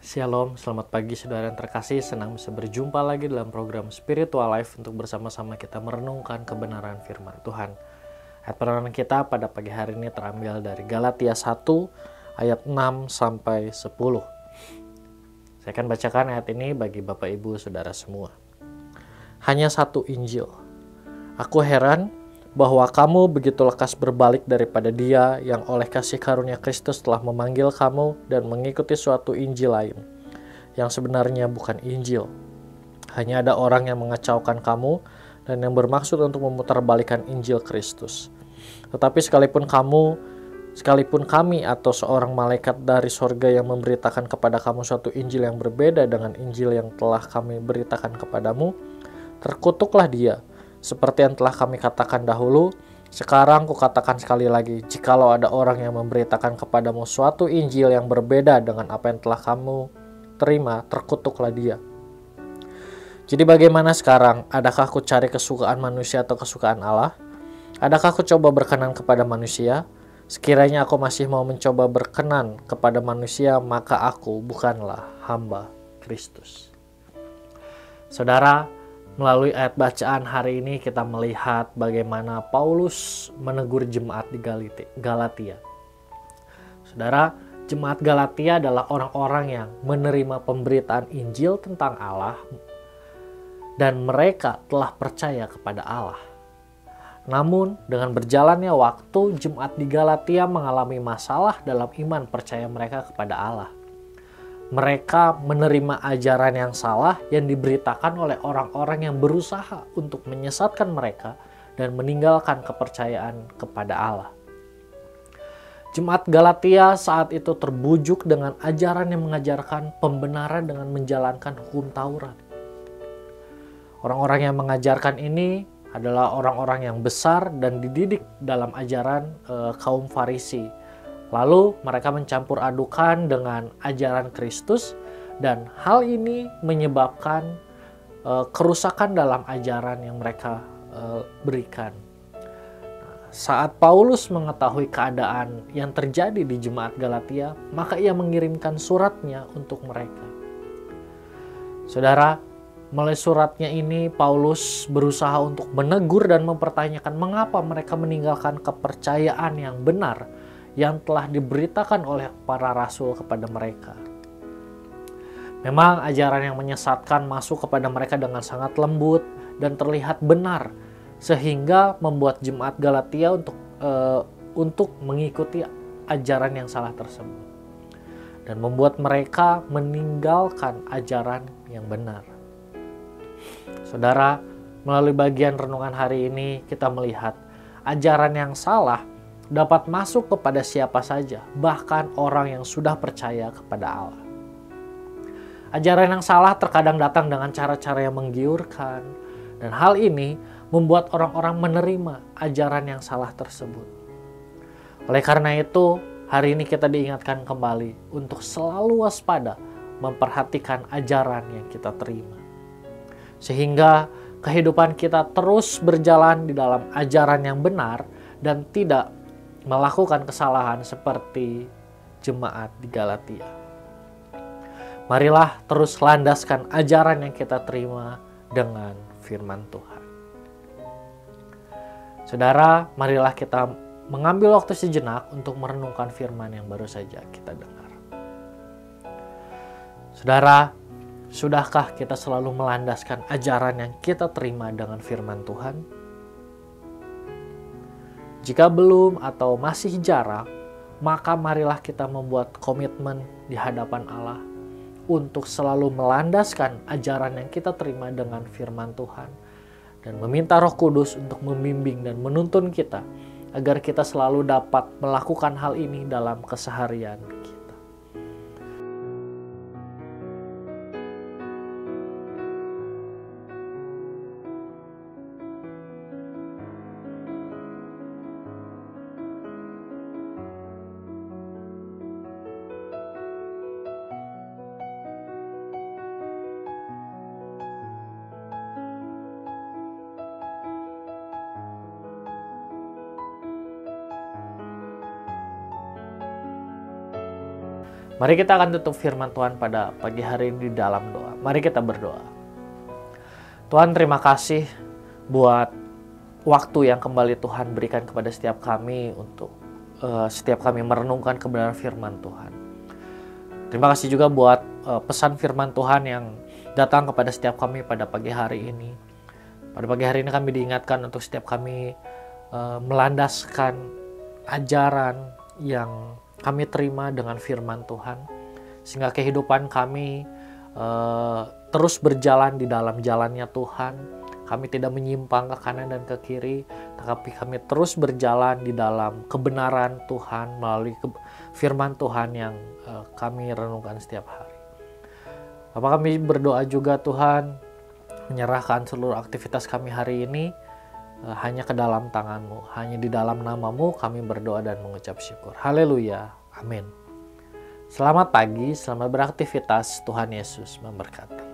Shalom, selamat pagi saudara yang terkasih. Senang bisa berjumpa lagi dalam program Spiritual Life untuk bersama-sama kita merenungkan kebenaran firman Tuhan. Ayat perenungan kita pada pagi hari ini terambil dari Galatia 1 ayat 6 sampai 10. Saya akan bacakan ayat ini bagi Bapak Ibu Saudara semua. Hanya satu Injil. Aku heran bahwa kamu begitu lekas berbalik daripada Dia yang oleh kasih karunia Kristus telah memanggil kamu dan mengikuti suatu Injil lain, yang sebenarnya bukan Injil. Hanya ada orang yang mengacaukan kamu dan yang bermaksud untuk memutarbalikkan Injil Kristus. Tetapi sekalipun kami atau seorang malaikat dari sorga yang memberitakan kepada kamu suatu Injil yang berbeda dengan Injil yang telah kami beritakan kepadamu, terkutuklah dia. Seperti yang telah kami katakan dahulu, sekarang kukatakan sekali lagi, jikalau ada orang yang memberitakan kepadamu suatu Injil yang berbeda dengan apa yang telah kamu terima, terkutuklah dia. Jadi bagaimana sekarang? Adakah aku cari kesukaan manusia atau kesukaan Allah? Adakah aku coba berkenan kepada manusia? Sekiranya aku masih mau mencoba berkenan kepada manusia, maka aku bukanlah hamba Kristus. Saudara, melalui ayat bacaan hari ini kita melihat bagaimana Paulus menegur jemaat di Galatia. Saudara, jemaat Galatia adalah orang-orang yang menerima pemberitaan Injil tentang Allah dan mereka telah percaya kepada Allah. Namun, dengan berjalannya waktu, jemaat di Galatia mengalami masalah dalam iman percaya mereka kepada Allah. Mereka menerima ajaran yang salah yang diberitakan oleh orang-orang yang berusaha untuk menyesatkan mereka dan meninggalkan kepercayaan kepada Allah. Jemaat Galatia saat itu terbujuk dengan ajaran yang mengajarkan pembenaran dengan menjalankan hukum Taurat. Orang-orang yang mengajarkan ini adalah orang-orang yang besar dan dididik dalam ajaran kaum Farisi. Lalu mereka mencampur adukan dengan ajaran Kristus dan hal ini menyebabkan kerusakan dalam ajaran yang mereka berikan. Saat Paulus mengetahui keadaan yang terjadi di jemaat Galatia, maka ia mengirimkan suratnya untuk mereka. Saudara, melalui suratnya ini Paulus berusaha untuk menegur dan mempertanyakan mengapa mereka meninggalkan kepercayaan yang benar yang telah diberitakan oleh para rasul kepada mereka. Memang ajaran yang menyesatkan masuk kepada mereka dengan sangat lembut dan terlihat benar, sehingga membuat jemaat Galatia untuk mengikuti ajaran yang salah tersebut dan membuat mereka meninggalkan ajaran yang benar. Saudara, melalui bagian renungan hari ini kita melihat ajaran yang salah dapat masuk kepada siapa saja, bahkan orang yang sudah percaya kepada Allah. Ajaran yang salah terkadang datang dengan cara-cara yang menggiurkan, dan hal ini membuat orang-orang menerima ajaran yang salah tersebut. Oleh karena itu, hari ini kita diingatkan kembali untuk selalu waspada memperhatikan ajaran yang kita terima, sehingga kehidupan kita terus berjalan di dalam ajaran yang benar dan tidak melakukan kesalahan seperti jemaat di Galatia. Marilah terus landaskan ajaran yang kita terima dengan firman Tuhan. Saudara, marilah kita mengambil waktu sejenak untuk merenungkan firman yang baru saja kita dengar. Saudara, sudahkah kita selalu melandaskan ajaran yang kita terima dengan firman Tuhan? Jika belum atau masih jarang, maka marilah kita membuat komitmen di hadapan Allah untuk selalu melandaskan ajaran yang kita terima dengan firman Tuhan dan meminta Roh Kudus untuk membimbing dan menuntun kita agar kita selalu dapat melakukan hal ini dalam keseharian kita. Mari kita akan tutup firman Tuhan pada pagi hari ini di dalam doa. Mari kita berdoa. Tuhan, terima kasih buat waktu yang kembali Tuhan berikan kepada setiap kami untuk setiap kami merenungkan kebenaran firman Tuhan. Terima kasih juga buat pesan firman Tuhan yang datang kepada setiap kami pada pagi hari ini. Pada pagi hari ini kami diingatkan untuk setiap kami melandaskan ajaran yang kami terima dengan firman Tuhan, sehingga kehidupan kami terus berjalan di dalam jalannya Tuhan. Kami tidak menyimpang ke kanan dan ke kiri, tapi kami terus berjalan di dalam kebenaran Tuhan melalui firman Tuhan yang kami renungkan setiap hari. Bapak, kami berdoa juga Tuhan, menyerahkan seluruh aktivitas kami hari ini hanya ke dalam tangan-Mu, hanya di dalam nama-Mu kami berdoa dan mengucap syukur. Haleluya, amin. Selamat pagi, selamat beraktivitas, Tuhan Yesus memberkati.